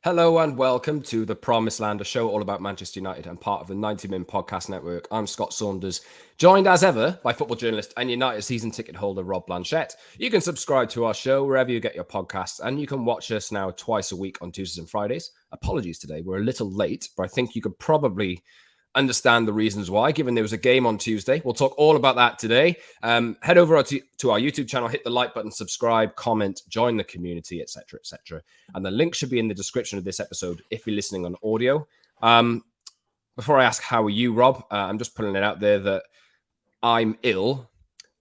Hello and welcome to the Promised Land, a show all about Manchester United and part of the 90 Min Podcast Network. I'm Scott Saunders, joined as ever by football journalist and United season ticket holder Rob Blanchette. You can subscribe to our show wherever you get your podcasts, and you can watch us now twice a week on Tuesdays and Fridays. Apologies today, we're a little late, but I think you could probably understand the reasons why, given there was a game on Tuesday. We'll talk all about that today. Head over to our YouTube channel, hit the like button, subscribe, comment, join the community, etc., etc. And the link should be in the description of this episode if you're listening on audio. Before I ask how are you, Rob, I'm just putting it out there that I'm ill.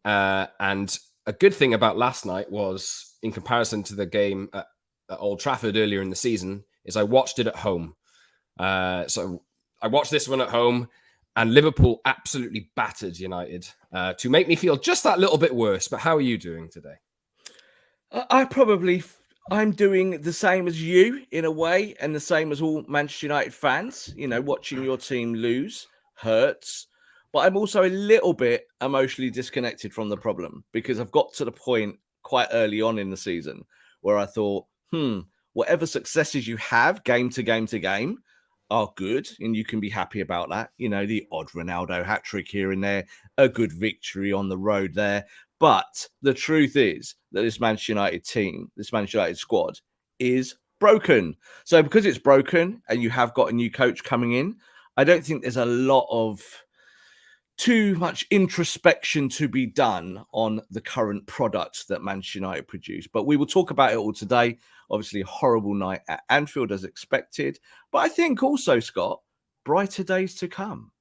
And a good thing about last night was, in comparison to the game at Old Trafford earlier in the season, is I watched it at home. So I watched this one at home, and Liverpool absolutely battered United to make me feel just that little bit worse. But how are you doing today? I'm doing the same as you in a way, and the same as all Manchester United fans. You know, watching your team lose hurts, but I'm also a little bit emotionally disconnected from the problem because I've got to the point quite early on in the season where I thought, whatever successes you have game to game to game are good, and you can be happy about that. You know, the odd Ronaldo hat trick here and there, a good victory on the road there. But the truth is that this Manchester United team, this Manchester United squad is broken. So because it's broken and you have got a new coach coming in, I don't think there's a lot of too much introspection to be done on the current product that Manchester United produce. But we will talk about it all today. Obviously, a horrible night at Anfield as expected. But I think also, Scott, brighter days to come.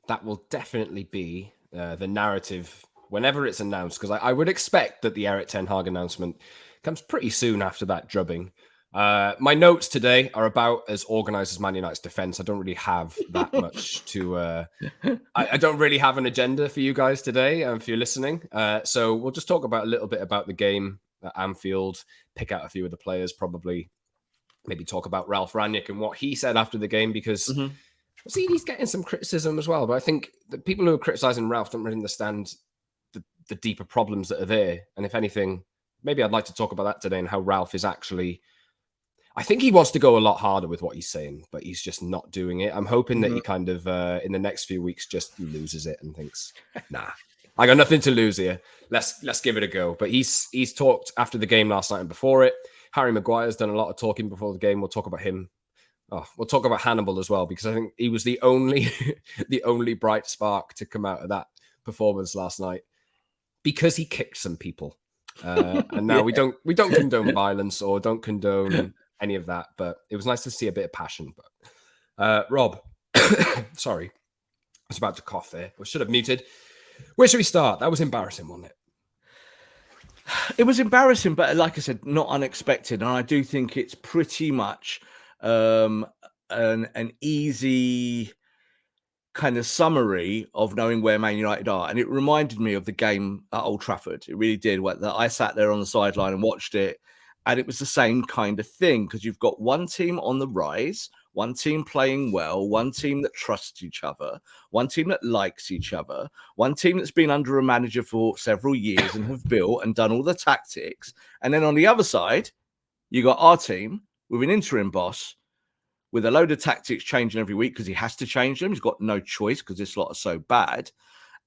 That will definitely be the narrative whenever it's announced, because I would expect that the Eric Ten Hag announcement comes pretty soon after that drubbing. My notes today are about as organised as Man United's defence. I don't really have that much to... I don't really have an agenda for you guys today, if you're listening. So we'll just talk about a little bit about the game at Anfield, pick out a few of the players, probably maybe talk about Ralph Rangnick and what he said after the game, because see, he's getting some criticism as well. But I think the people who are criticising Ralph don't really understand the deeper problems that are there. And if anything, maybe I'd like to talk about that today and how Ralph is actually... I think he wants to go a lot harder with what he's saying, but he's just not doing it. I'm hoping that he kind of, in the next few weeks, just loses it and thinks, nah, I got nothing to lose here. Let's give it a go. But he's talked after the game last night and before it. Harry Maguire's done a lot of talking before the game. We'll talk about him. We'll talk about Hannibal as well, because I think he was the only the only bright spark to come out of that performance last night, because he kicked some people. And now we don't condone violence or don't condone any of that, but it was nice to see a bit of passion. But Rob, sorry, I was about to cough there. I should have muted. Where should we start? That was embarrassing, wasn't it? It was embarrassing, but like I said, not unexpected. And I do think it's pretty much an easy kind of summary of knowing where Man United are. And it reminded me of the game at Old Trafford. It really did. I sat there on the sideline and watched it. And it was the same kind of thing, because you've got one team on the rise, one team playing well, one team that trusts each other, one team that likes each other, one team that's been under a manager for several years and have built and done all the tactics. And then on the other side, you got our team with an interim boss with a load of tactics changing every week because he has to change them. He's got no choice because this lot are so bad.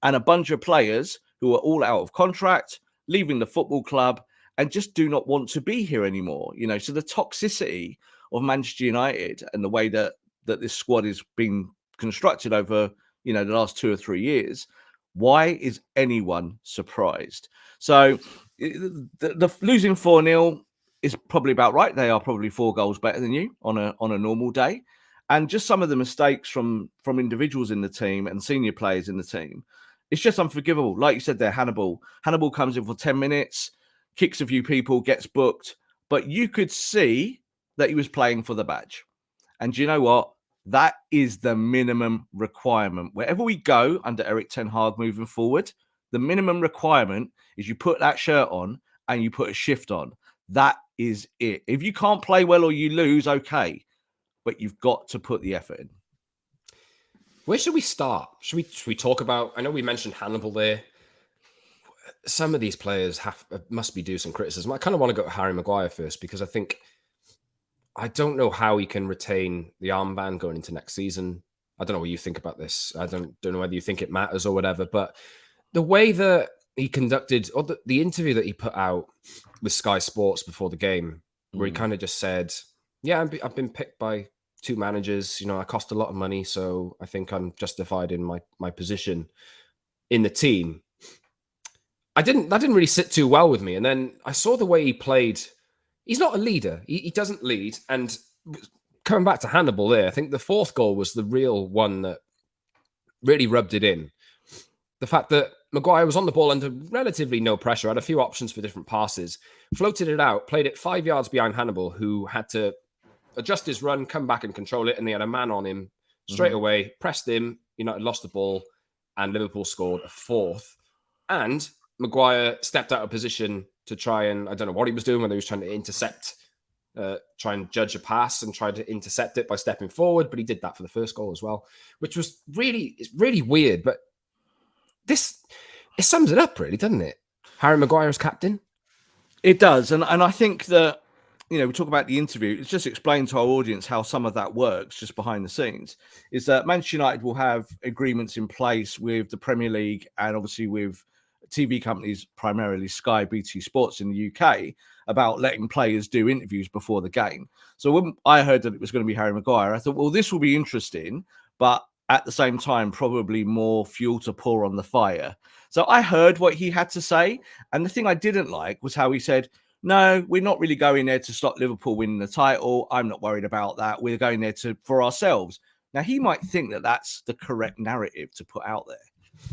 And a bunch of players who are all out of contract, leaving the football club, and just do not want to be here anymore. You know, so the toxicity of Manchester United and the way that this squad is being constructed over, the last 2 or 3 years, why is anyone surprised? So the losing 4-0 is probably about right. They are probably 4 goals better than you on a normal day. And just some of the mistakes from individuals in the team and senior players in the team, it's just unforgivable. Like you said there, Hannibal comes in for 10 minutes, kicks a few people, gets booked, but you could see that he was playing for the badge. And do you know what? That is the minimum requirement. Wherever we go under Eric Ten Hag moving forward, the minimum requirement is you put that shirt on and you put a shift on. That is it. If you can't play well or you lose, okay, but you've got to put the effort in. Where should we start? Should we talk about... I know we mentioned Hannibal there. Some of these players must be due some criticism. I kind of want to go to Harry Maguire first, because I think I don't know how he can retain the armband going into next season. I don't know what you think about this. I don't know whether you think it matters or whatever, but the way that he conducted, or the interview that he put out with Sky Sports before the game, where he kind of just said, yeah, I've been picked by 2 managers. You know, I cost a lot of money, so I think I'm justified in my position in the team. That didn't really sit too well with me. And then I saw the way he played. He's not a leader. He doesn't lead. And coming back to Hannibal there, I think the 4th goal was the real one that really rubbed it in. The fact that Maguire was on the ball under relatively no pressure, had a few options for different passes, floated it out, played it 5 yards behind Hannibal, who had to adjust his run, come back and control it, and they had a man on him straight away, pressed him, United lost the ball, and Liverpool scored a 4th. And Maguire stepped out of position to try and, I don't know what he was doing, whether he was trying to intercept, try and judge a pass and try to intercept it by stepping forward, but he did that for the first goal as well, which was really weird. But it sums it up, really, doesn't it? Harry Maguire as captain. It does, and I think that, you know, we talk about the interview. It's just explain to our audience how some of that works just behind the scenes. Is that Manchester United will have agreements in place with the Premier League and obviously with TV companies, primarily Sky, BT Sports in the UK, about letting players do interviews before the game. So when I heard that it was going to be Harry Maguire, I thought, well, this will be interesting, but at the same time, probably more fuel to pour on the fire. So I heard what he had to say. And the thing I didn't like was how he said, no, we're not really going there to stop Liverpool winning the title. I'm not worried about that. We're going there for ourselves. Now, he might think that that's the correct narrative to put out there.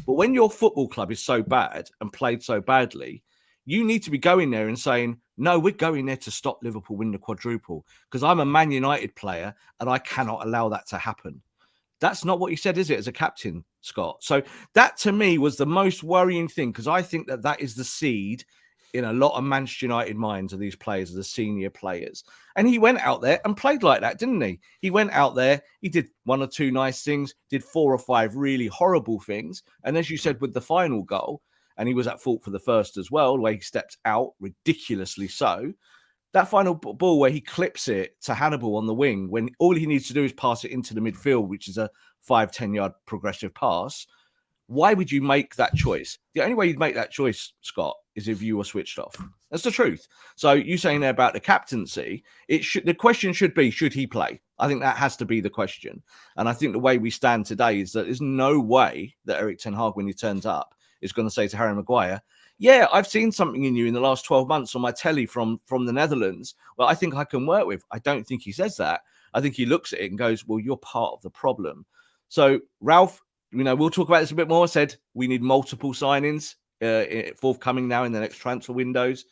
But when your football club is so bad and played so badly, you need to be going there and saying, no, we're going there to stop Liverpool win the quadruple because I'm a Man United player and I cannot allow that to happen. That's not what he said, is it, as a captain, Scott? So that, to me, was the most worrying thing, because I think that is the seed in a lot of Manchester United minds of these players, the senior players. And he went out there and played like that, didn't he? He went out there, he did 1 or 2 nice things, did 4 or 5 really horrible things. And as you said, with the final goal, and he was at fault for the first as well, the way he stepped out, ridiculously so. That final ball where he clips it to Hannibal on the wing, when all he needs to do is pass it into the midfield, which is a 5-10 yard progressive pass. Why would you make that choice? The only way you'd make that choice, Scott, is if you were switched off. That's the truth. So you saying there about the captaincy, the question should be, should he play? I think that has to be the question. And I think the way we stand today is that there's no way that Erik ten Hag, when he turns up, is going to say to Harry Maguire, yeah, I've seen something in you in the last 12 months on my telly from the Netherlands. Well, I think I can work with. I don't think he says that. I think he looks at it and goes, well, you're part of the problem. So, Ralph, you know, we'll talk about this a bit more. I said we need multiple signings forthcoming now in the next transfer windows.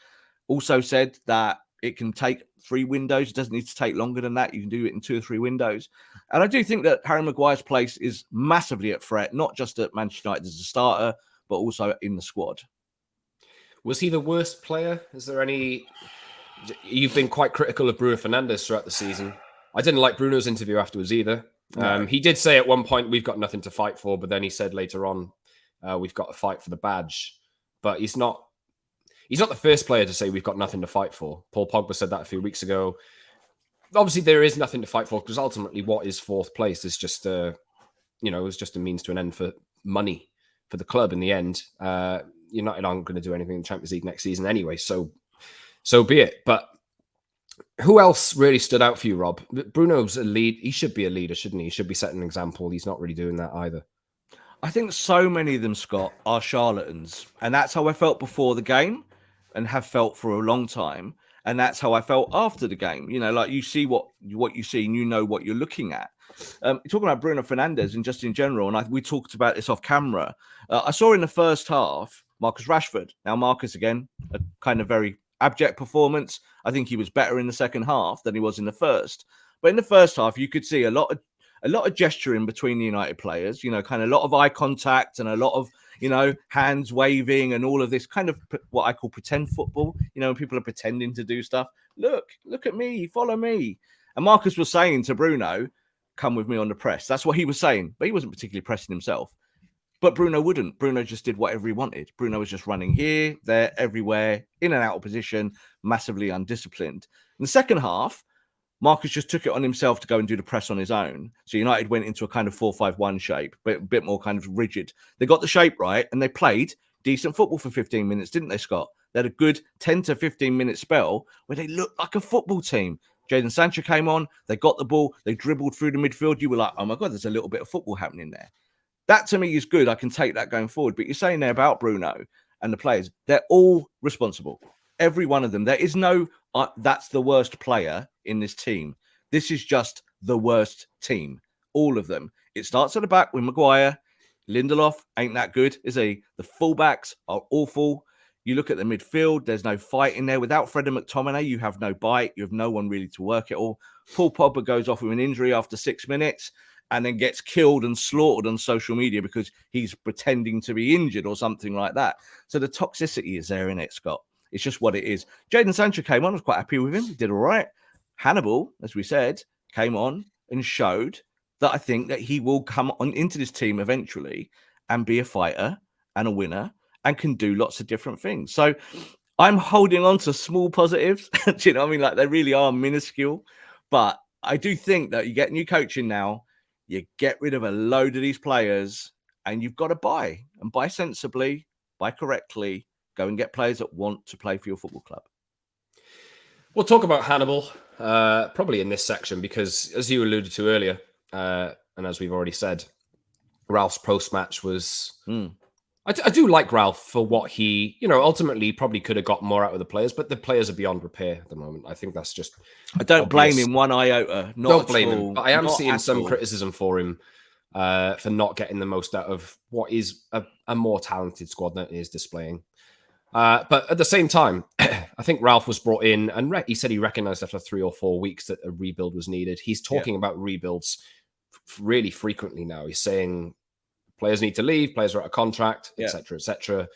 Also said that it can take 3 windows. It doesn't need to take longer than that. You can do it in 2 or 3 windows. And I do think that Harry Maguire's place is massively at threat, not just at Manchester United as a starter, but also in the squad. Was he the worst player? Is there any... You've been quite critical of Bruno Fernandes throughout the season. I didn't like Bruno's interview afterwards either. No. He did say at one point, we've got nothing to fight for, but then he said later on, we've got to fight for the badge. But he's not the first player to say we've got nothing to fight for. Paul Pogba said that a few weeks ago. Obviously, there is nothing to fight for, because ultimately what is 4th place is just it was just a means to an end for money for the club in the end. United aren't going to do anything in the Champions League next season anyway, so be it. But who else really stood out for you, Rob? Bruno's a lead. He should be a leader, shouldn't he? He should be setting an example. He's not really doing that either. I think so many of them, Scott, are charlatans. And that's how I felt before the game and have felt for a long time. And that's how I felt after the game. You know, like you see what you see and you know what you're looking at. Talking about Bruno Fernandes and just in general, and we talked about this off camera. I saw in the first half, Marcus Rashford. Now, Marcus, again, a kind of very abject performance. I think he was better in the second half than he was in the first. But in the first half, you could see a lot of gesturing between the United players, you know, kind of a lot of eye contact and a lot of, you know, hands waving and all of this kind of what I call pretend football. You know, when people are pretending to do stuff. Look at me, follow me. And Marcus was saying to Bruno, come with me on the press. That's what he was saying, but he wasn't particularly pressing himself. But Bruno wouldn't. Bruno just did whatever he wanted. Bruno was just running here, there, everywhere, in and out of position, massively undisciplined. In the second half, Marcus just took it on himself to go and do the press on his own. So United went into a kind of 4-5-1 shape, but a bit more kind of rigid. They got the shape right and they played decent football for 15 minutes, didn't they, Scott? They had a good 10 to 15 minute spell where they looked like a football team. Jadon Sancho came on, they got the ball, they dribbled through the midfield. You were like, oh my God, there's a little bit of football happening there. That to me is good. I can take that going forward. But you're saying there about Bruno and the players, they're all responsible. Every one of them. There is no, that's the worst player in this team. This is just the worst team. All of them. It starts at the back with Maguire. Lindelof ain't that good, is he? The fullbacks are awful. You look at the midfield, there's no fight in there. Without Fred and McTominay, you have no bite. You have no one really to work it all. Paul Pogba goes off with an injury after 6 minutes and then gets killed and slaughtered on social media because he's pretending to be injured or something like that. So the toxicity is there, in it, Scott. It's just what it is. Jadon Sancho came on. I was quite happy with him. He did all right. Hannibal, as we said, came on and showed that I think that he will come on into this team eventually and be a fighter and a winner and can do lots of different things. So I'm holding on to small positives. Do you know what I mean? Like, they really are minuscule. But I do think that you get new coaching now, you get rid of a load of these players and you've got to buy, and buy sensibly, buy correctly, go and get players that want to play for your football club. We'll talk about Hannibal probably in this section because, as you alluded to earlier, and as we've already said, Ralph's post-match was... I do like Ralph for what he, ultimately probably could have got more out of the players, but the players are beyond repair at the moment. I think that's just... I don't blame him one iota. Don't blame him. But I am seeing some criticism for him for not getting the most out of what is a more talented squad than he is displaying. But at the same time, I think Ralph was brought in and he said he recognized after 3 or 4 weeks that a rebuild was needed. He's talking about rebuilds really frequently now. He's saying players need to leave, players are out of contract, etc., etc.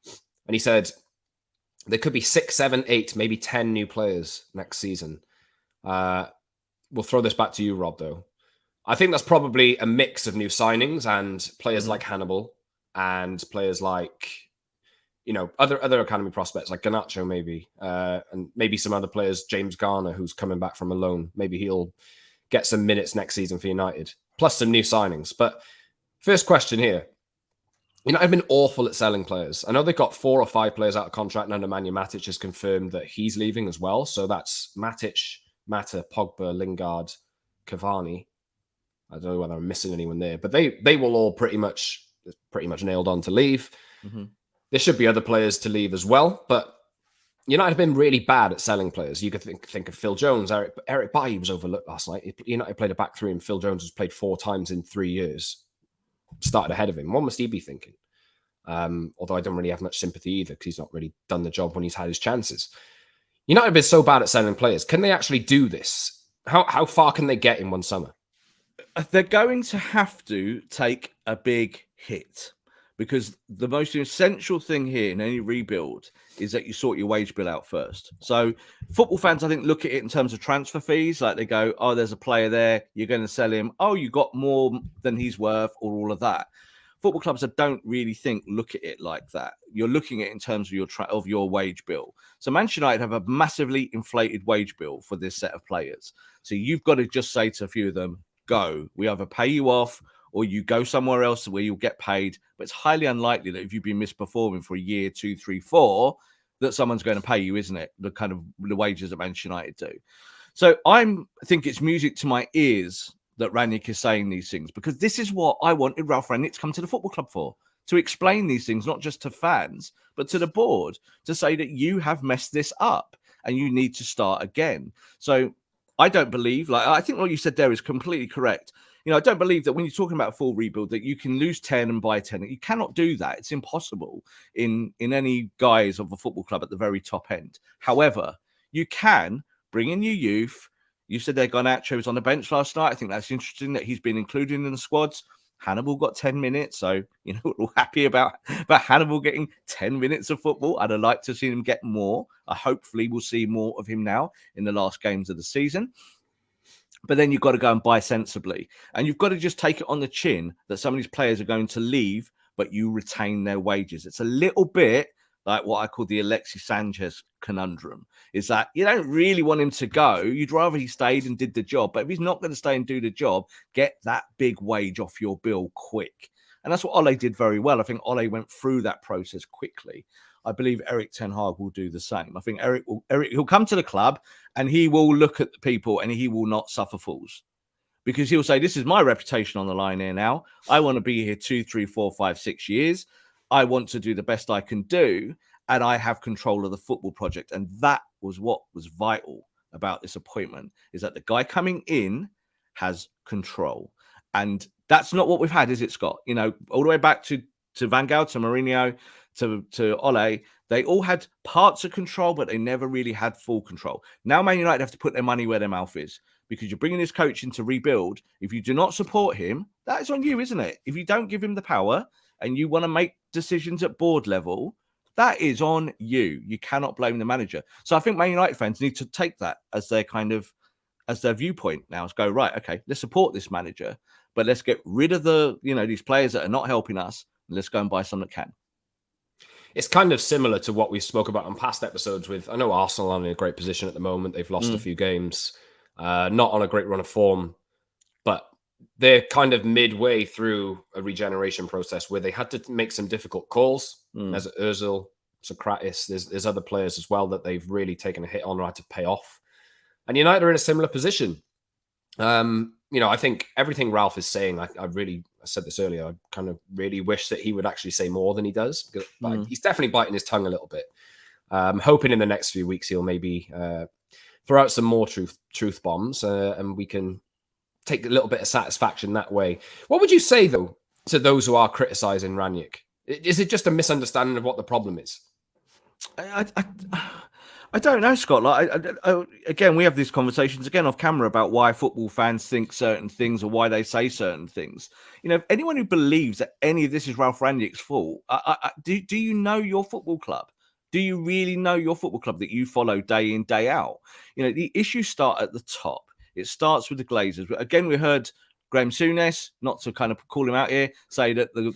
And he said there could be 6, 7, 8, maybe 10 new players next season. We'll throw this back to you, Rob, though. I think that's probably a mix of new signings and players like Hannibal and players like, other academy prospects like Garnacho maybe, and maybe some other players, James Garner, who's coming back from a loan. Maybe he'll get some minutes next season for United, plus some new signings. But first question here. I've been awful at selling players. I know they've got 4 or 5 players out of contract, and Nemanja Matic has confirmed that he's leaving as well. So that's Matic, Mata, Pogba, Lingard, Cavani. I don't know whether I'm missing anyone there, but they will all pretty much nailed on to leave. There should be other players to leave as well, but United have been really bad at selling players. You could think of Phil Jones. Eric Bailly was overlooked last night. United played a back three, and Phil Jones has played 4 times in 3 years. Started ahead of him. What must he be thinking? Although I don't really have much sympathy either because he's not really done the job when he's had his chances. United have been so bad at selling players. Can they actually do this? How far can they get in one summer? They're going to have to take a big hit because the most essential thing here in any rebuild is that you sort your wage bill out first. So football fans, I think, look at it in terms of transfer fees. Like they go, oh, there's a player there. You're going to sell him. Oh, you got more than he's worth or all of that. Football clubs don't really look at it like that. You're looking at it in terms of your wage bill. So Manchester United have a massively inflated wage bill for this set of players. So you've got to just say to a few of them, go. We either pay you off or you go somewhere else where you'll get paid. But it's highly unlikely that if you've been misperforming for a year, 2, 3, 4, that someone's going to pay you, isn't it? The wages that Manchester United do. So I think it's music to my ears that Rangnick is saying these things, because this is what I wanted Ralph Rangnick to come to the football club for, to explain these things, not just to fans, but to the board, to say that you have messed this up and you need to start again. So I don't believe, I think what you said there is completely correct. I don't believe that when you're talking about a full rebuild that you can lose 10 and buy 10. You cannot do that. It's impossible in any guise of a football club at the very top end. However, you can bring in your youth. You said that Garnacho was on the bench last night. I think that's interesting that he's been included in the squads. Hannibal got 10 minutes. So, we're all happy about Hannibal getting 10 minutes of football. I'd have liked to see him get more. Hopefully we'll see more of him now in the last games of the season. But then you've got to go and buy sensibly. And you've got to just take it on the chin that some of these players are going to leave, but you retain their wages. It's a little bit like what I call the Alexis Sanchez conundrum, is that you don't really want him to go. You'd rather he stayed and did the job. But if he's not going to stay and do the job, get that big wage off your bill quick. And that's what Ole did very well. I think Ole went through that process quickly. I believe Erik ten Hag will do the same. I think he'll come to the club and he will look at the people and he will not suffer fools. Because he'll say, this is my reputation on the line here now. I want to be here 2, 3, 4, 5, 6 years. I want to do the best I can do. And I have control of the football project. And that was what was vital about this appointment, is that the guy coming in has control. And that's not what we've had, is it, Scott? You know, all the way back to Van Gaal, to Mourinho, to Ole, they all had parts of control, but they never really had full control. Now Man United have to put their money where their mouth is, because you're bringing this coach in to rebuild. If you do not support him, that is on you, isn't it? If you don't give him the power and you want to make decisions at board level, that is on you. You cannot blame the manager. So I think Man United fans need to take that as their as their viewpoint now. Is go, right, okay, let's support this manager, but let's get rid of these players that are not helping us. And let's go and buy some that can. It's kind of similar to what we spoke about on past episodes with, I know Arsenal are in a great position at the moment. They've lost a few games, not on a great run of form, but they're kind of midway through a regeneration process where they had to make some difficult calls. As Ozil, Socrates, there's other players as well that they've really taken a hit on or had to pay off. And United are in a similar position. I think everything Ralph is saying, I said this earlier, I kind of really wish that he would actually say more than he does, because he's definitely biting his tongue a little bit. Hoping in the next few weeks he'll maybe throw out some more truth bombs and we can take a little bit of satisfaction that way. What would you say, though, to those who are criticizing Rangnick? Is it just a misunderstanding of what the problem is? I don't know, Scott. Like, again, we have these conversations again off camera about why football fans think certain things or why they say certain things. You know, if anyone who believes that any of this is Ralph Rangnick's fault, do you know your football club? Do you really know your football club that you follow day in, day out? You know, the issues start at the top. It starts with the Glazers. Again, we heard Graham Souness, not to kind of call him out here, say that the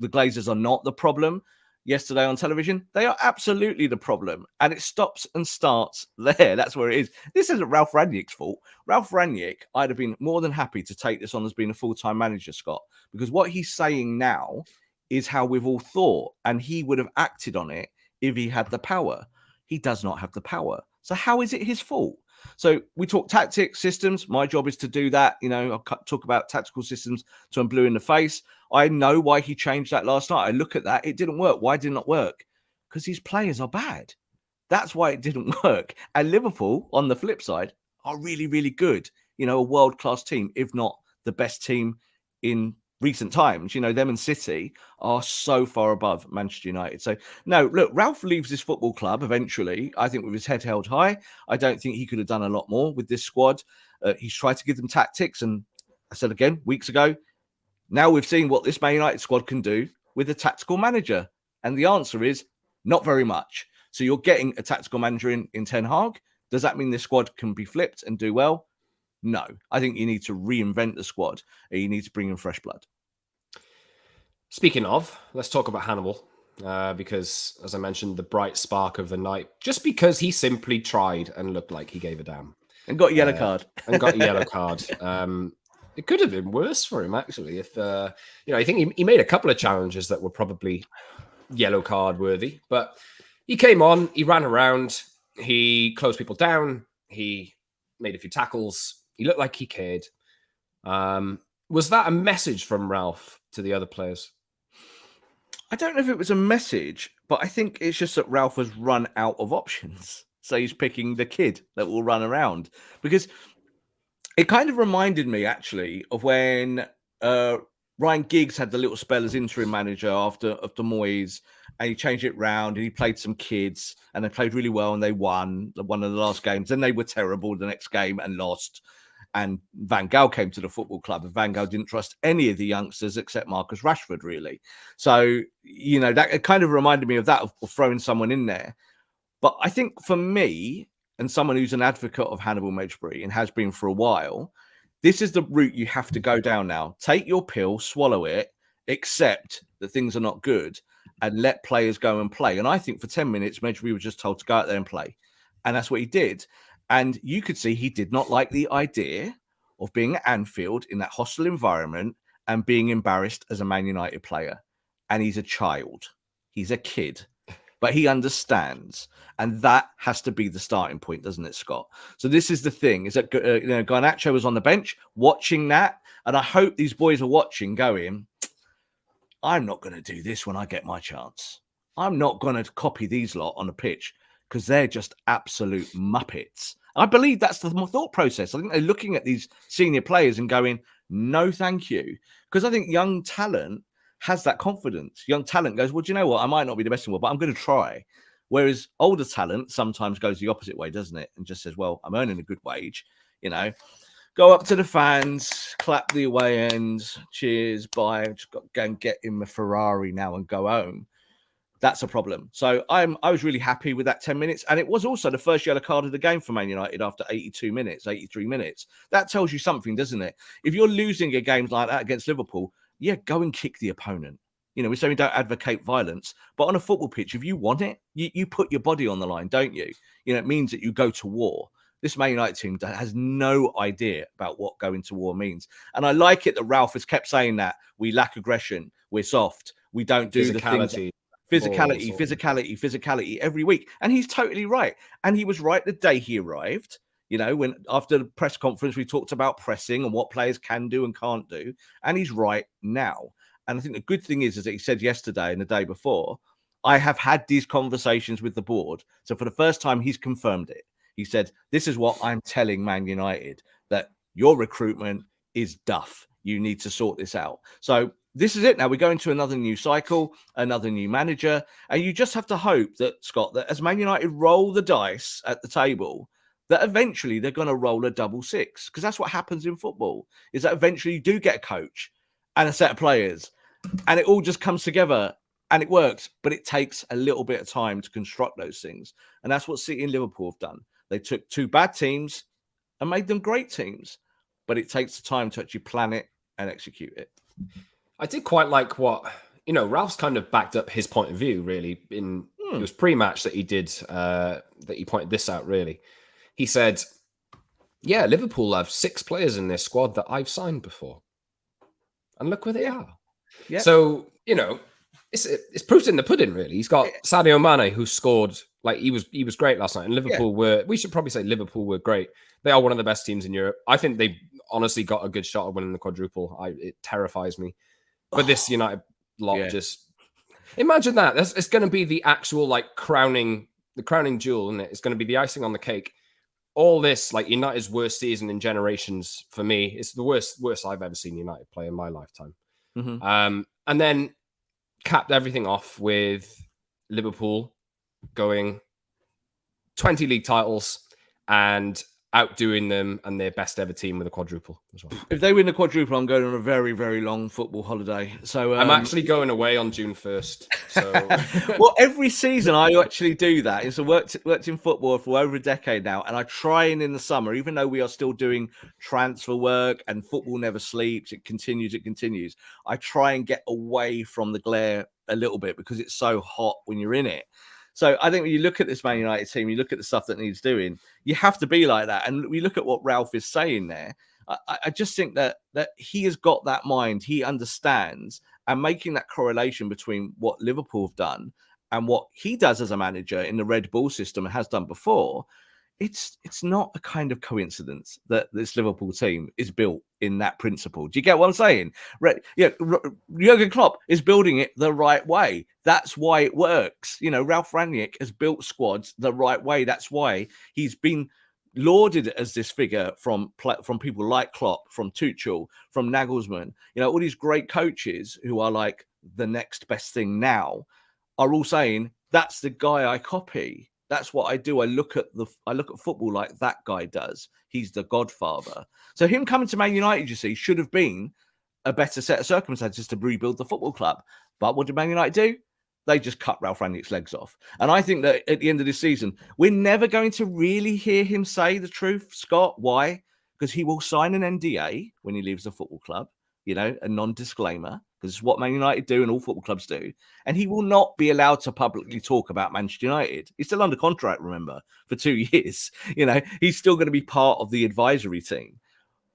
Glazers are not the problem yesterday on television. They are absolutely the problem. And it stops and starts there. That's where it is. This isn't Ralph Rangnick's fault. Ralph Rangnick, I'd have been more than happy to take this on as being a full-time manager, Scott, because what he's saying now is how we've all thought, and he would have acted on it if he had the power. He does not have the power. So how is it his fault? So we talk tactics, systems. My job is to do that. You know, I'll talk about tactical systems till I'm blue in the face. I know why he changed that last night. I look at that. It didn't work. Why did it not work? Because his players are bad. That's why it didn't work. And Liverpool, on the flip side, are really, really good. You know, a world-class team, if not the best team in recent times. You know, them and City are so far above Manchester United. So, no, look, Ralph leaves this football club eventually, I think, with his head held high. I don't think he could have done a lot more with this squad. He's tried to give them tactics. And I said again, weeks ago, now we've seen what this Man United squad can do with a tactical manager. And the answer is not very much. So you're getting a tactical manager in Ten Hag. Does that mean this squad can be flipped and do well? No, I think you need to reinvent the squad and you need to bring in fresh blood. Speaking of, let's talk about Hannibal, because, as I mentioned, the bright spark of the night, just because he simply tried and looked like he gave a damn. And got a yellow card. And got a yellow card. It could have been worse for him, actually. If I think he made a couple of challenges that were probably yellow card worthy, but he came on, he ran around, he closed people down, he made a few tackles. He looked like he cared. Was that a message from Ralph to the other players? I don't know if it was a message, but I think it's just that Ralph has run out of options. So he's picking the kid that will run around. Because it kind of reminded me, actually, of when Ryan Giggs had the little spell as interim manager after Moyes, and he changed it round and he played some kids and they played really well and they won one of the last games. Then they were terrible the next game and lost. And Van Gaal came to the football club and Van Gaal didn't trust any of the youngsters except Marcus Rashford, really. So, you know, that it kind of reminded me of that, of throwing someone in there. But I think for me, and someone who's an advocate of Hannibal Mejbri and has been for a while, this is the route you have to go down now. Take your pill, swallow it, accept that things are not good, and let players go and play. And I think for 10 minutes, Medri was just told to go out there and play. And that's what he did. And you could see he did not like the idea of being at Anfield in that hostile environment and being embarrassed as a Man United player. And he's a child. He's a kid. But he understands. And that has to be the starting point, doesn't it, Scott? So this is the thing, is that Garnacho was on the bench watching that. And I hope these boys are watching going, I'm not going to do this when I get my chance. I'm not going to copy these lot on the pitch because they're just absolute muppets. I believe that's the thought process. I think they're looking at these senior players and going, no, thank you. Because I think young talent has that confidence. Young talent goes, well, do you know what? I might not be the best in the world, but I'm going to try. Whereas older talent sometimes goes the opposite way, doesn't it? And just says, well, I'm earning a good wage, Go up to the fans, clap the away end, cheers, bye. I've just got to go and get in the Ferrari now and go home. That's a problem. So I was really happy with that 10 minutes. And it was also the first yellow card of the game for Man United after 82 minutes, 83 minutes. That tells you something, doesn't it? If you're losing a game like that against Liverpool, yeah, go and kick the opponent. We say we don't advocate violence, but on a football pitch, if you want it, you put your body on the line, don't you? It means that you go to war. This Man United team has no idea about what going to war means. And I like it that Ralph has kept saying that we lack aggression, we're soft, we don't do the things. Physicality every week. And he's totally right. And he was right the day he arrived. When after the press conference, we talked about pressing and what players can do and can't do. And he's right now. And I think the good thing is that he said yesterday and the day before, I have had these conversations with the board. So for the first time, he's confirmed it. He said, this is what I'm telling Man United, that your recruitment is duff. You need to sort this out. So this is it. Now we're going to another new cycle, another new manager. And you just have to hope that, Scott, that as Man United roll the dice at the table, that eventually they're going to roll a double six. Because that's what happens in football, is that eventually you do get a coach and a set of players. And it all just comes together. And it works, but it takes a little bit of time to construct those things. And that's what City and Liverpool have done. They took two bad teams and made them great teams, but it takes the time to actually plan it and execute it. I did quite like what, Ralph's kind of backed up his point of view, really. It was pre-match that he did, that he pointed this out, really. He said, yeah, Liverpool have 6 players in their squad that I've signed before. And look where they are. Yeah. So, it's proof in the pudding, really. He's got Sadio Mane, who scored, he was great last night. And Liverpool we should probably say Liverpool were great. They are one of the best teams in Europe. I think they honestly got a good shot of winning the quadruple. It terrifies me. But this United lot just... Imagine that. It's going to be the actual, crowning jewel, isn't it? It's going to be the icing on the cake. All this, United's worst season in generations, for me, it's the worst I've ever seen United play in my lifetime. Mm-hmm. And then capped everything off with Liverpool going 20 league titles and outdoing them and their best ever team with a quadruple as well. If they win the quadruple, I'm going on a very, very long football holiday. So I'm actually going away on June 1st. So well, every season I actually do that. It's worked in football for over a decade now, and I try and in the summer, even though we are still doing transfer work and football never sleeps, it continues. I try and get away from the glare a little bit because it's so hot when you're in it. So I think when you look at this Man United team, you look at the stuff that needs doing, you have to be like that. And we look at what Ralph is saying there. I just think that he has got that mind. He understands, and making that correlation between what Liverpool have done and what he does as a manager in the Red Bull system and has done before. It's not a kind of coincidence that this Liverpool team is built in that principle. Do you get what I'm saying? Jurgen Klopp is building it the right way. That's why it works. Ralf Rangnick has built squads the right way. That's why he's been lauded as this figure from people like Klopp, from Tuchel, from Nagelsmann. All these great coaches who are like the next best thing now are all saying, that's the guy I copy. That's what I do. I look at football like that guy does. He's the godfather. So him coming to Man United, you see, should have been a better set of circumstances to rebuild the football club. But what did Man United do? They just cut Ralf Rangnick's legs off. And I think that at the end of this season, we're never going to really hear him say the truth, Scott. Why? Because he will sign an NDA when he leaves the football club. a non-disclaimer, because it's what Man United do and all football clubs do. And he will not be allowed to publicly talk about Manchester United. He's still under contract, remember, for 2 years. He's still going to be part of the advisory team.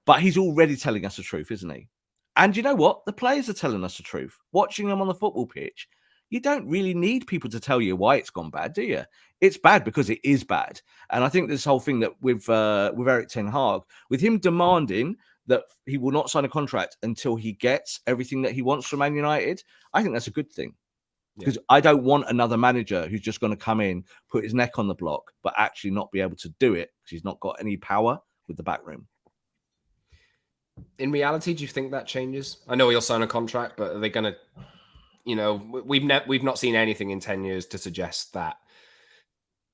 But he's already telling us the truth, isn't he? And you know what? The players are telling us the truth. Watching them on the football pitch, you don't really need people to tell you why it's gone bad, do you? It's bad because it is bad. And I think this whole thing that with Erik ten Hag, with him demanding that he will not sign a contract until he gets everything that he wants from Man United, I think that's a good thing. Because I don't want another manager who's just going to come in, put his neck on the block, but actually not be able to do it because he's not got any power with the backroom. In reality, do you think that changes? I know he'll sign a contract, but are they going to, we've not seen anything in 10 years to suggest that,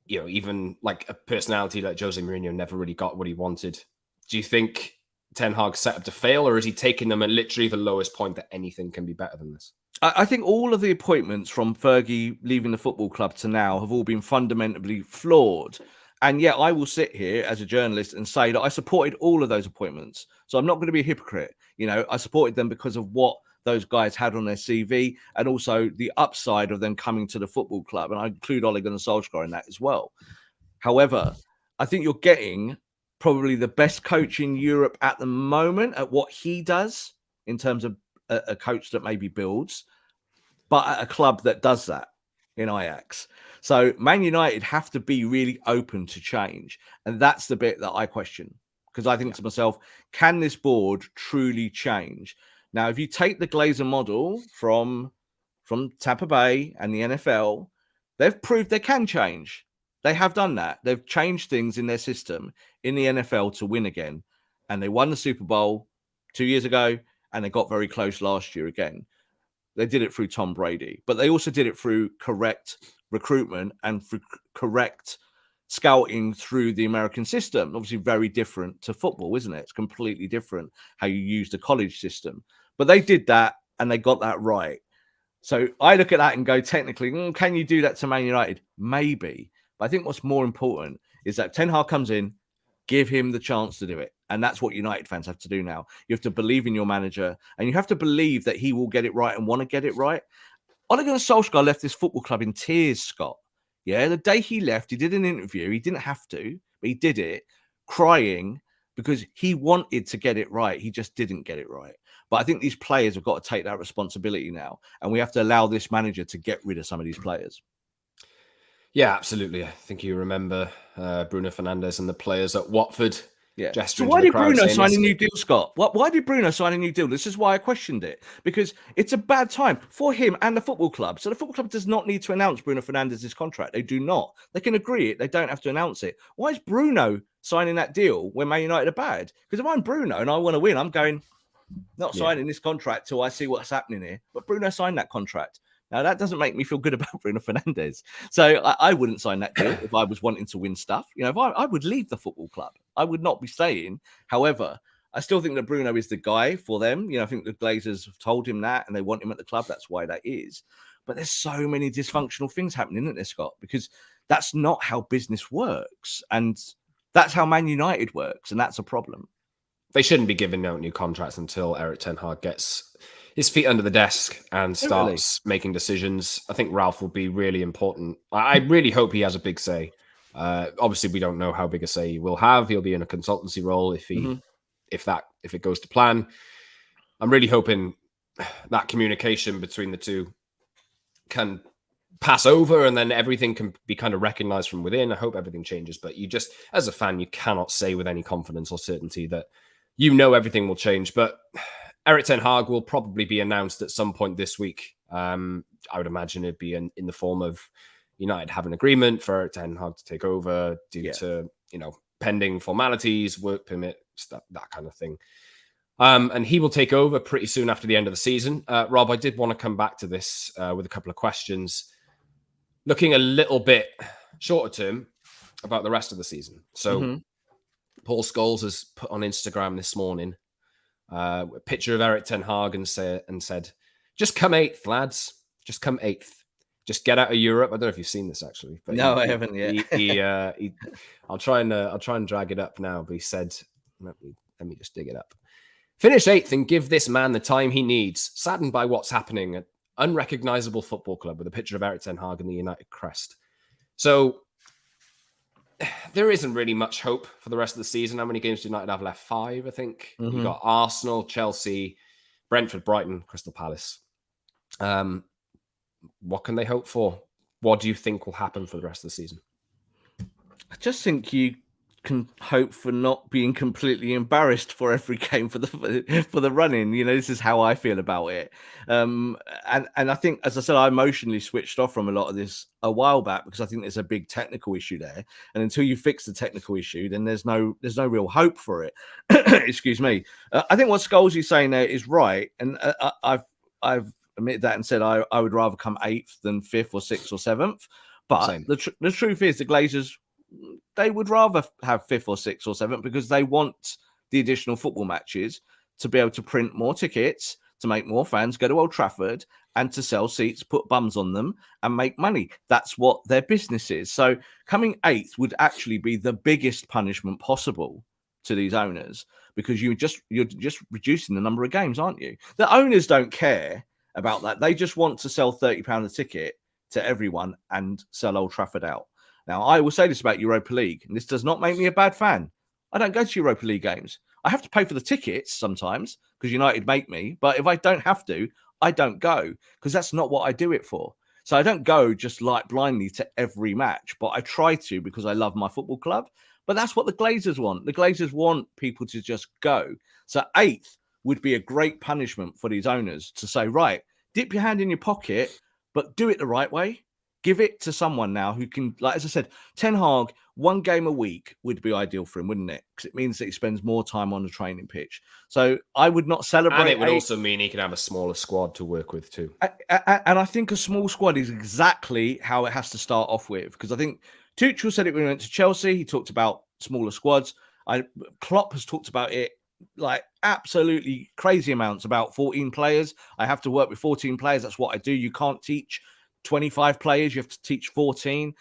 even like a personality like Jose Mourinho never really got what he wanted. Do you think Ten Hag's set up to fail, or is he taking them at literally the lowest point that anything can be better than this? I think all of the appointments from Fergie leaving the football club to now have all been fundamentally flawed. And yet I will sit here as a journalist and say that I supported all of those appointments. So I'm not going to be a hypocrite. I supported them because of what those guys had on their CV and also the upside of them coming to the football club. And I include Ole Gunnar Solskjaer in that as well. However, I think you're getting probably the best coach in Europe at the moment at what he does in terms of a coach that maybe builds, but at a club that does that in Ajax. So Man United have to be really open to change. And that's the bit that I question. Because I think to myself, can this board truly change? Now, if you take the Glazer model from Tampa Bay and the NFL, they've proved they can change. They have done that. They've changed things in their system in the NFL to win again. And they won the Super Bowl 2 years ago, and they got very close last year again. They did it through Tom Brady, but they also did it through correct recruitment and through correct scouting through the American system. Obviously very different to football, isn't it? It's completely different how you use the college system. But they did that and they got that right. So I look at that and go, technically, can you do that to Man United? Maybe. But I think what's more important is that Ten Hag comes in, give him the chance to do it. And that's what United fans have to do now. You have to believe in your manager and you have to believe that he will get it right and want to get it right. Ole Gunnar Solskjaer left this football club in tears, Scott. Yeah, the day he left, he did an interview. He didn't have to, but he did it crying because he wanted to get it right. He just didn't get it right. But I think these players have got to take that responsibility now. And we have to allow this manager to get rid of some of these players. Yeah, absolutely. I think you remember Bruno Fernandes and the players at Watford. Yeah. So why did Bruno sign a new deal, Scott? Why did Bruno sign a new deal? This is why I questioned it. Because it's a bad time for him and the football club. So the football club does not need to announce Bruno Fernandes' contract. They do not. They can agree it. They don't have to announce it. Why is Bruno signing that deal when Man United are bad? Because if I'm Bruno and I want to win, I'm going, not signing this contract till I see what's happening here. But Bruno signed that contract. Now, that doesn't make me feel good about Bruno Fernandes. So I wouldn't sign that deal if I was wanting to win stuff. If I would leave the football club. I would not be staying. However, I still think that Bruno is the guy for them. I think the Glazers have told him that and they want him at the club. That's why that is. But there's so many dysfunctional things happening, isn't there, Scott? Because that's not how business works. And that's how Man United works. And that's a problem. They shouldn't be giving out new contracts until Erik ten Hag gets his feet under the desk and starts making decisions. I think Ralph will be really important. I really hope he has a big say. Obviously, we don't know how big a say he will have. He'll be in a consultancy role if it goes to plan. I'm really hoping that communication between the two can pass over and then everything can be kind of recognized from within. I hope everything changes. But you just, as a fan, you cannot say with any confidence or certainty that everything will change. But Erik ten Hag will probably be announced at some point this week. I would imagine it'd be in the form of United have an agreement for Erik ten Hag to take over due to, pending formalities, work permit, stuff, that kind of thing. And he will take over pretty soon after the end of the season. Rob, I did want to come back to this with a couple of questions. Looking a little bit shorter term about the rest of the season. So Paul Scholes has put on Instagram this morning a picture of Erik ten Hag and said, just come 8th, lads. Just come 8th. Just get out of Europe. I don't know if you've seen this actually. But no, I haven't yet. I'll try and drag it up now. But he said, let me just dig it up. Finish 8th and give this man the time he needs. Saddened by what's happening at unrecognisable football club with a picture of Erik ten Hag and the United crest. So there isn't really much hope for the rest of the season. How many games do United have left? 5, I think. You got Arsenal, Chelsea, Brentford, Brighton, Crystal Palace. What can they hope for? What do you think will happen for the rest of the season? I just think you can hope for not being completely embarrassed for every game for the run-in. You know, this is how I feel about it. And I think, as I said, I emotionally switched off from a lot of this a while back because I think there's a big technical issue there. And until you fix the technical issue, then there's no real hope for it. Excuse me. I think what Scholes's saying there is right, and I've admitted that and said I would rather come 8th than 5th or 6th or 7th. But the truth is, the Glazers, they would rather have 5th or 6th or 7th because they want the additional football matches to be able to print more tickets, to make more fans go to Old Trafford, and to sell seats, put bums on them, and make money. That's what their business is. So coming 8th would actually be the biggest punishment possible to these owners, because you're just reducing the number of games, aren't you? The owners don't care about that. They just want to sell £30 a ticket to everyone and sell Old Trafford out. Now, I will say this about Europa League, and this does not make me a bad fan. I don't go to Europa League games. I have to pay for the tickets sometimes because United make me. But if I don't have to, I don't go because that's not what I do it for. So I don't go just like blindly to every match, but I try to because I love my football club. But that's what the Glazers want. The Glazers want people to just go. So 8th would be a great punishment for these owners to say, right, dip your hand in your pocket, but do it the right way. Give it to someone now who can, like, as I said, Ten Hag, 1 game a week would be ideal for him, wouldn't it? Because it means that he spends more time on the training pitch. So I would not celebrate. And it would also mean he can have a smaller squad to work with too. And I think a small squad is exactly how it has to start off with. Because I think Tuchel said it when he went to Chelsea. He talked about smaller squads. Klopp has talked about it like absolutely crazy amounts, about 14 players. I have to work with 14 players. That's what I do. You can't teach 25 players, you have to teach 14.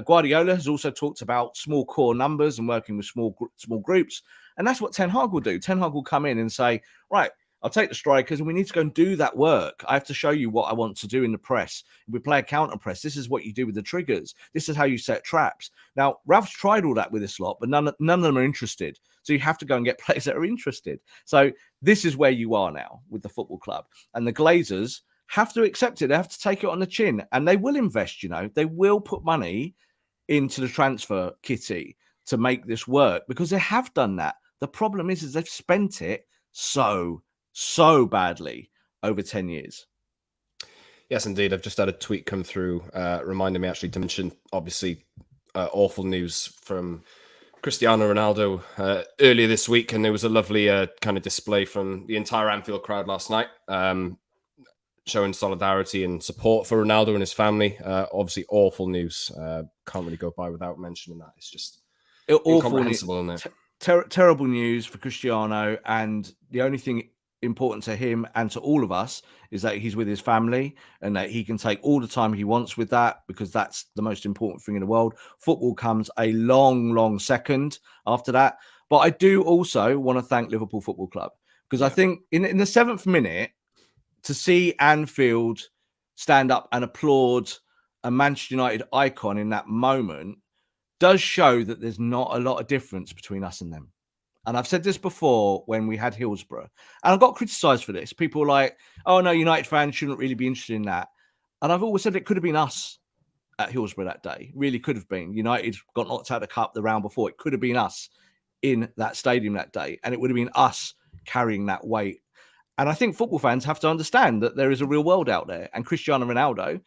Guardiola has also talked about small core numbers and working with small groups. And that's what Ten Hag will do. Ten Hag will come in and say, right, I'll take the strikers and we need to go and do that work. I have to show you what I want to do in the press. If we play a counter press, this is what you do with the triggers. This is how you set traps. Now, Ralph's tried all that with this lot, but none of them are interested. So you have to go and get players that are interested. So this is where you are now with the football club. And the Glazers have to accept it. They have to take it on the chin, and they will invest. They will put money into the transfer kitty to make this work because they have done that. The problem is they've spent it so badly over 10 years. Yes, indeed. I've just had a tweet come through reminding me actually to mention, obviously, awful news from Cristiano Ronaldo earlier this week, and there was a lovely kind of display from the entire Anfield crowd last night. Showing solidarity and support for Ronaldo and his family. Obviously, awful news. Can't really go by without mentioning that. It's just incomprehensible, isn't it? Terrible news for Cristiano. And the only thing important to him and to all of us is that he's with his family and that he can take all the time he wants with that, because that's the most important thing in the world. Football comes a long second after that. But I do also want to thank Liverpool Football Club, because I think in the 7th minute, to see Anfield stand up and applaud a Manchester United icon in that moment does show that there's not a lot of difference between us and them. And I've said this before when we had Hillsborough, and I got criticised for this. People were like, oh, no, United fans shouldn't really be interested in that. And I've always said it could have been us at Hillsborough that day. Really could have been. United got knocked out of the cup the round before. It could have been us in that stadium that day, and it would have been us carrying that weight. And I think football fans have to understand that there is a real world out there, and Cristiano Ronaldo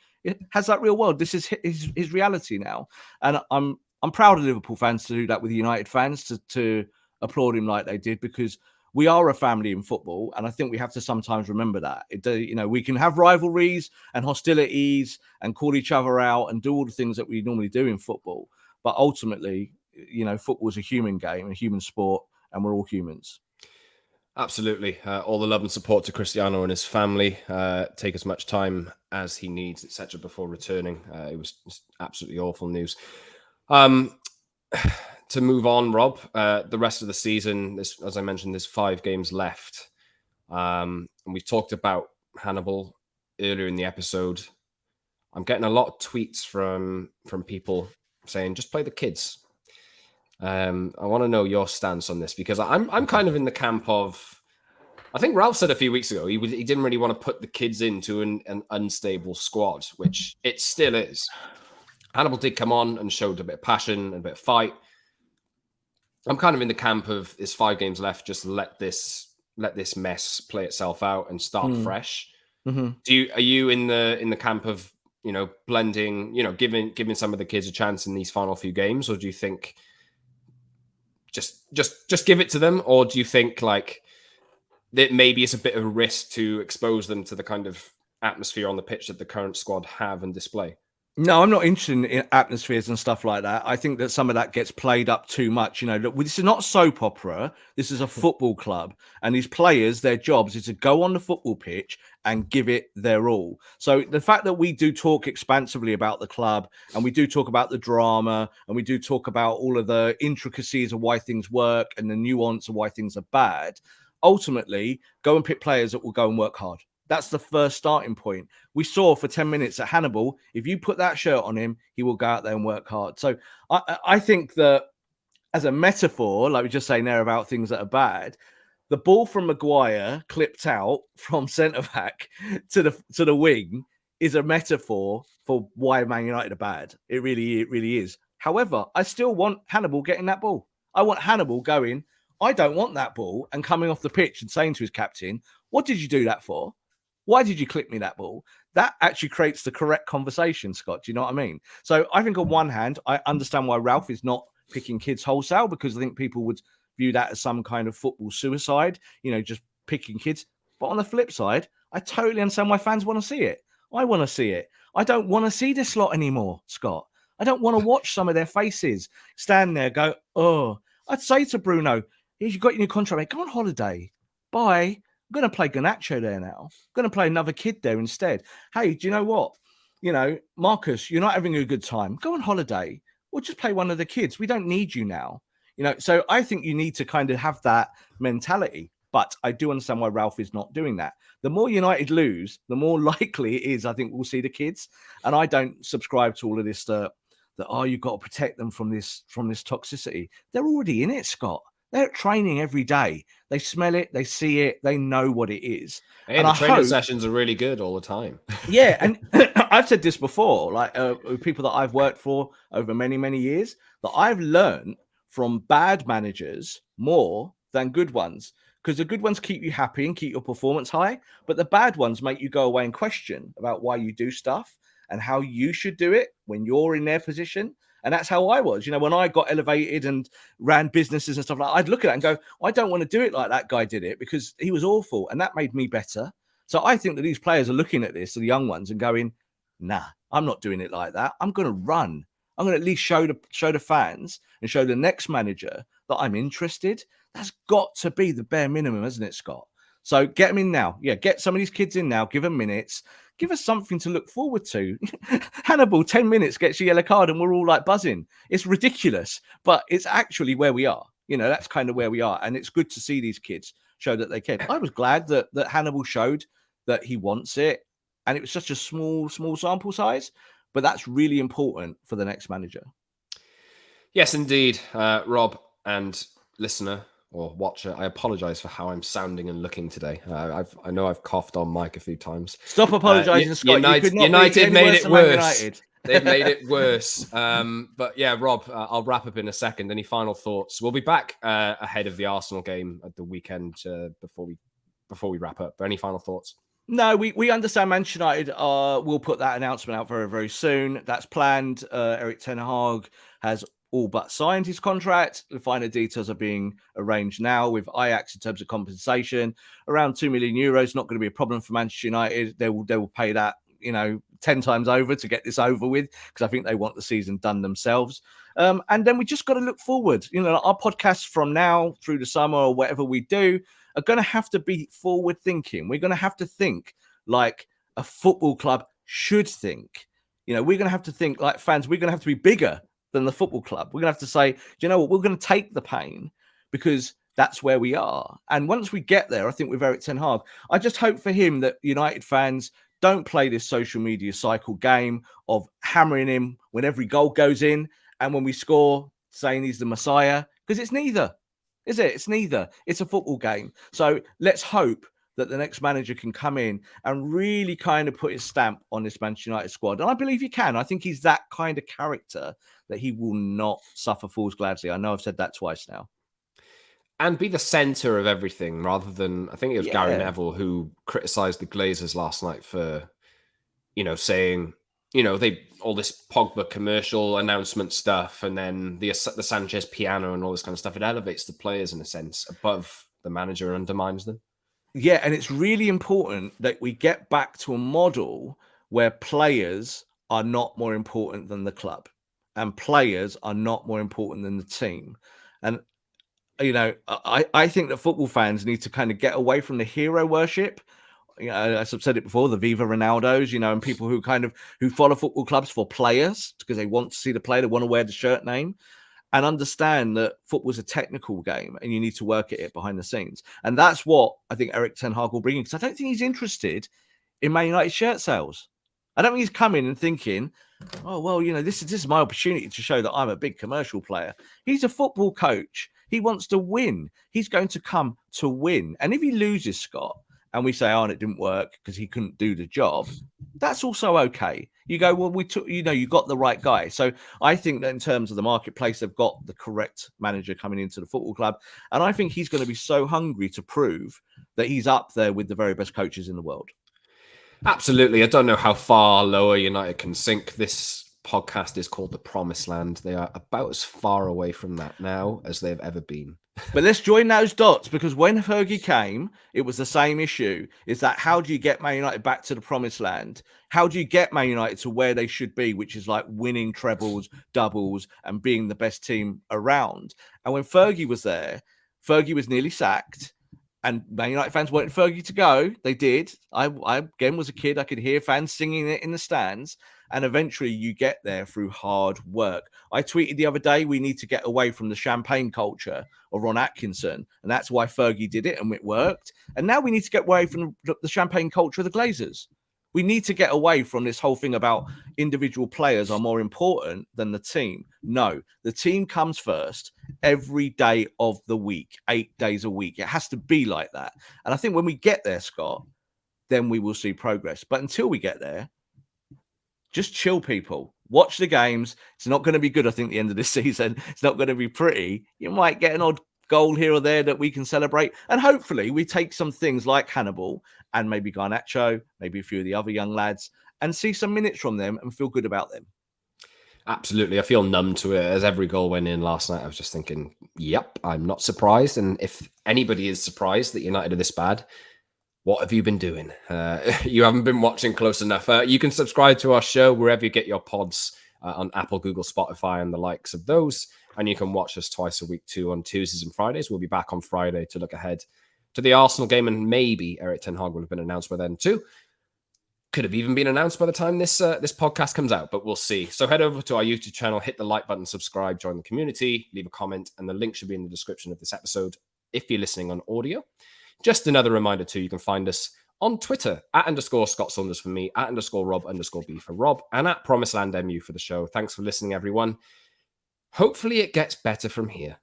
has that real world. This is his reality now, and I'm proud of Liverpool fans to do that with United fans to applaud him like they did, because we are a family in football, and I think we have to sometimes remember that. We can have rivalries and hostilities and call each other out and do all the things that we normally do in football, but ultimately, football is a human game, a human sport, and we're all humans. Absolutely. All the love and support to Cristiano and his family. Take as much time as he needs, etc., before returning. It was just absolutely awful news. to move on, Rob. The rest of the season, as I mentioned, there's 5 games left. And we've talked about Hannibal earlier in the episode. I'm getting a lot of tweets from people saying, just play the kids. I want to know your stance on this, because I'm kind of in the camp of, I think Ralph said a few weeks ago he didn't really want to put the kids into an unstable squad, which it still is. Hannibal did come on and showed a bit of passion and a bit of fight. I'm kind of in the camp of, there's 5 games left, just let this mess play itself out and start fresh. Mm-hmm. Are you in the camp of, blending, giving some of the kids a chance in these final few games, or do you think just give it to them, or do you think like that maybe it's a bit of a risk to expose them to the kind of atmosphere on the pitch that the current squad have and display? No, I'm not interested in atmospheres and stuff like that. I think that some of that gets played up too much. Look, this is not soap opera. This is a football club. And these players, their jobs is to go on the football pitch and give it their all. So the fact that we do talk expansively about the club, and we do talk about the drama, and we do talk about all of the intricacies of why things work and the nuance of why things are bad, ultimately, go and pick players that will go and work hard. That's the first starting point. We saw for 10 minutes at Hannibal, if you put that shirt on him, he will go out there and work hard. So I think that as a metaphor, like we're just saying there about things that are bad, the ball from Maguire clipped out from centre-back to the wing is a metaphor for why Man United are bad. It really is. However, I still want Hannibal getting that ball. I want Hannibal going, I don't want that ball, and coming off the pitch and saying to his captain, what did you do that for? Why did you clip me that ball? That actually creates the correct conversation, Scott. Do you know what I mean? So I think on one hand, I understand why Ralph is not picking kids wholesale, because I think people would view that as some kind of football suicide, just picking kids. But on the flip side, I totally understand why fans want to see it. I want to see it. I don't want to see this lot anymore, Scott. I don't want to watch some of their faces stand there, go, oh. I'd say to Bruno, you've got your new contract, mate. Go on holiday. Bye. I'm going to play Garnacho there now. I'm going to play another kid there instead. Hey, do you know what? Marcus, you're not having a good time. Go on holiday. We'll just play one of the kids. We don't need you now. So I think you need to kind of have that mentality. But I do understand why Ralph is not doing that. The more United lose, the more likely it is, I think, we'll see the kids. And I don't subscribe to all of this that you've got to protect them from this toxicity. They're already in it, Scott. They're training every day. They smell it. They see it. They know what it is. And the training sessions are really good all the time. Yeah. And I've said this before, like people that I've worked for over many, many years, that I've learned from bad managers more than good ones, because the good ones keep you happy and keep your performance high. But the bad ones make you go away and question about why you do stuff and how you should do it when you're in their position. And that's how I was. When I got elevated and ran businesses and stuff like that, I'd look at it and go, I don't want to do it like that guy did it, because he was awful. And that made me better. So I think that these players are looking at this, the young ones, and going, nah, I'm not doing it like that. I'm going to run. I'm going to at least show the fans and show the next manager that I'm interested. That's got to be the bare minimum, hasn't it, Scott? So get them in now. Yeah, get some of these kids in now. Give them minutes. Give us something to look forward to. Hannibal, 10 minutes, gets a yellow card, and we're all like buzzing. It's ridiculous, but it's actually where we are. That's kind of where we are. And it's good to see these kids show that they can. I was glad that Hannibal showed that he wants it. And it was such a small sample size, but that's really important for the next manager. Yes, indeed. Rob and listener or watcher, I apologize for how I'm sounding and looking today. I know I've coughed on mic a few times. Stop apologizing, Scott. United made it worse. They've made it worse. But yeah, Rob, I'll wrap up in a second. Any final thoughts? We'll be back ahead of the Arsenal game at the weekend before we wrap up. But any final thoughts? No, we understand Manchester United will put that announcement out very, very soon. That's planned. Erik ten Hag has all but signed his contract. The finer details are being arranged now with Ajax in terms of compensation. Around €2 million, not going to be a problem for Manchester United. They will pay that, 10 times over to get this over with, because I think they want the season done themselves. And then we just got to look forward. Our podcasts from now through the summer or whatever we do are going to have to be forward thinking. We're going to have to think like a football club should think. We're going to have to think like fans. We're going to have to be bigger than the football club. We're going to have to say, do you know what? We're going to take the pain because that's where we are. And once we get there, I think with Erik ten Hag, I just hope for him that United fans don't play this social media cycle game of hammering him when every goal goes in and when we score, saying he's the Messiah, because it's neither, is it? It's neither. It's a football game. So let's hope that the next manager can come in and really kind of put his stamp on this Manchester United squad. And I believe he can. I think he's that kind of character that he will not suffer fools gladly. I know I've said that twice now. And be the center of everything rather than, I think it was Gary Yeah. Neville who criticized the Glazers last night for, saying, they all this Pogba commercial announcement stuff and then the Sanchez piano and all this kind of stuff. It elevates the players in a sense above the manager and undermines them. Yeah, and it's really important that we get back to a model where players are not more important than the club and players are not more important than the team. And I think that football fans need to kind of get away from the hero worship. As I've said it before, the Viva Ronaldos, and people who follow football clubs for players because they want to see the player, they want to wear the shirt name, and understand that football's a technical game and you need to work at it behind the scenes. And that's what I think Erik ten Hag will bring in, because I don't think he's interested in Man United shirt sales. I don't think he's coming and thinking, oh, well, this is my opportunity to show that I'm a big commercial player. He's a football coach. He wants to win. He's going to come to win. And if he loses, Scott, and we say, oh, and it didn't work because he couldn't do the job, that's also okay. You go, well, you got the right guy. So I think that in terms of the marketplace, they've got the correct manager coming into the football club. And I think he's going to be so hungry to prove that he's up there with the very best coaches in the world. Absolutely. I don't know how far lower United can sink. This podcast is called The Promised Land. They are about as far away from that now as they've ever been. But let's join those dots, because when Fergie came, it was the same issue. Is that how do you get Man United back to the promised land? How do you get Man United to where they should be, which is like winning trebles, doubles, and being the best team around? And when Fergie was there, Fergie was nearly sacked. And Man United fans wanted Fergie to go. They did. I again was a kid. I could hear fans singing it in the stands. And eventually you get there through hard work. I tweeted the other day, we need to get away from the champagne culture of Ron Atkinson. And that's why Fergie did it and it worked. And now we need to get away from the champagne culture of the Glazers. We need to get away from this whole thing about individual players are more important than the team. No, the team comes first every day of the week, 8 days a week. It has to be like that. And I think when we get there, Scott, then we will see progress. But until we get there, just chill, people. Watch the games. It's not going to be good, I think, at the end of this season. It's not going to be pretty. You might get an odd goal here or there that we can celebrate. And hopefully we take some things like Hannibal and maybe Garnacho, maybe a few of the other young lads, and see some minutes from them and feel good about them. Absolutely. I feel numb to it. As every goal went in last night, I was just thinking, yep, I'm not surprised. And if anybody is surprised that United are this bad, what have you been doing? You haven't been watching close enough. You can subscribe to our show wherever you get your pods, on Apple, Google, Spotify, and the likes of those. And you can watch us twice a week too, on Tuesdays and Fridays. We'll be back on Friday to look ahead to the Arsenal game, and maybe Erik ten Hag will have been announced by then too. Could have even been announced by the time this podcast comes out, but we'll see. So head over to our YouTube channel, hit the like button, subscribe, join the community, leave a comment, and the link should be in the description of this episode if you're listening on audio. Just another reminder too, you can find us on Twitter @_Scott Saunders for me, @_Rob_B for Rob, and @PromiseLandMU for the show. Thanks for listening, everyone. Hopefully it gets better from here.